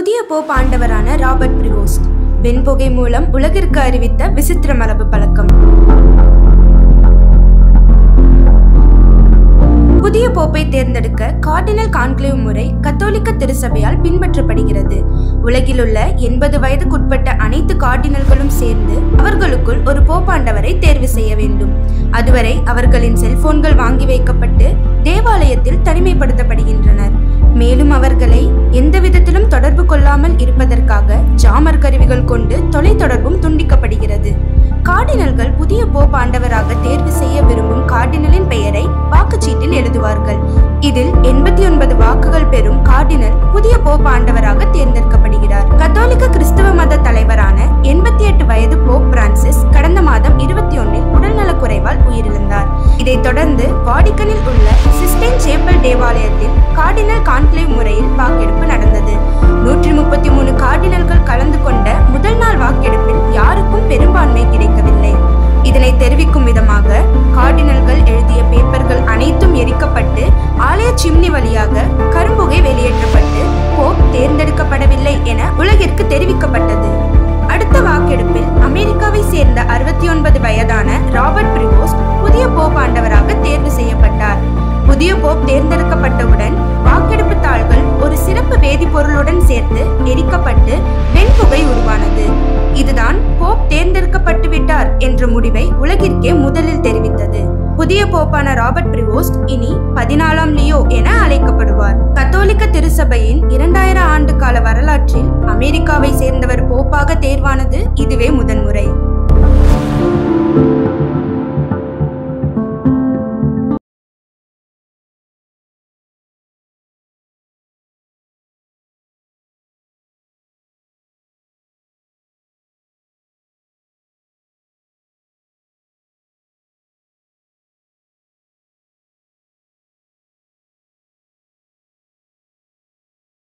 புதிய Pope ஆண்டவரான Robert Prevost வெண்புகை மூலம் உலகிற்கு அறிவித்த விசித்திர மரபு பழக்கம். புதிய போப்பை தேர்ந்தெடுக்க கார்டினல் கான்க்ளேவ் முறை கத்தோலிக்க திருச்சபையால் பின்பற்றப்படுகிறது. உலகில் உள்ள 80 வயதுக்குட்பட்ட அனைத்து கார்டினல்களும் சேர்ந்து அவர்களுக்குள் ஒரு போப்பாண்டவரை தேர்வு செய்ய வேண்டும். அதுவரை அவர்களின் செல்போன்கள் வாங்கி வைக்கப்பட்டு தேவாலயத்தில் தனிமைப்படுத்தப்படுகின்றனர். மேலும் அவர்களை எந்த விதத்திலும் தொடர்பு கொள்ளாமல் இருப்பதற்காக ஜாமர் கருவிகள் கொண்டு தொலைத்தொடர்பும் துண்டிக்கப்படுகிறது. கார்டினல்கள் புதிய போப் ஆண்டவராக தேர்வு செய்ய விரும்பும் கார்டினலின் பெயரை வாக்குச்சீட்டில் எழுதுவார்கள். இதில் 89 வாக்குகள் பெறும் கார்டினல் புதிய போப் ஆண்டவராக தேர்ந்தெடுக்கப்படுகிறார். கத்தோலிக்க கிறிஸ்தவ மத தலைவரான 88 வயது போப் பிரான்சிஸ் கடந்த மாதம் 21 உடல்நலக்குறைவால் உயிரிழந்தார். இதைத் தொடர்ந்து வாடிகனில் உள்ள சிஸ்டைன் சேப்பல் தேவாலயத்தில் கார்டினல் கான்க்ளேவ் முறையில் வாக்கெடுப்பு நடந்தது. 133 கார்டினல்கள் கலந்து கொண்ட முதல் நாள் வாக்கெடுப்பில் யாருக்கும் பெரும்பான்மை கிடைக்கவில்லை. இதனை தெரிவிக்கும் விதமாக கார்டினல்கள் எழுதிய பேப்பர்கள் அனைத்தும் எரிக்கப்பட்டு ஆலய சிம்னி வழியாக கரும்புகை வெளியேற்றப்பட்டு போப் தேர்ந்தெடுக்கப்படவில்லை என உலகிற்கு தெரிவிக்கப்பட்டது. அடுத்த வாக்கெடுப்பில் அமெரிக்காவை சேர்ந்த 69 வயதான ராபர்ட் பிரிவோஸ்ட் புதிய போப் ஆண்டவராக தேர்வு செய்யப்பட்டார். புதிய போப் தேர்ந்தெடுக்கப்பட்டவுடன் வாக்கெடுப்பு தாள்கள் ஒரு சிறப்பு வேதிப்பொருளுடன் சேர்த்து எரிக்கப்பட்டு வெண்புகை உருவானது. இதுதான் போப் தேர்ந்தெடுக்கப்பட்டு விட்டார் என்ற முடிவை உலகிற்கே முதலில் தெரிவித்தது. புதிய போப்பான ராபர்ட் பிரிவோஸ்ட் இனி 14ஆம் லியோ என அழைக்கப்படுவார். கத்தோலிக்க திருச்சபையின் 2000 ஆண்டு கால வரலாற்றில் அமெரிக்காவை சேர்ந்தவர் போப்பாக தேர்வானது இதுவே முதன்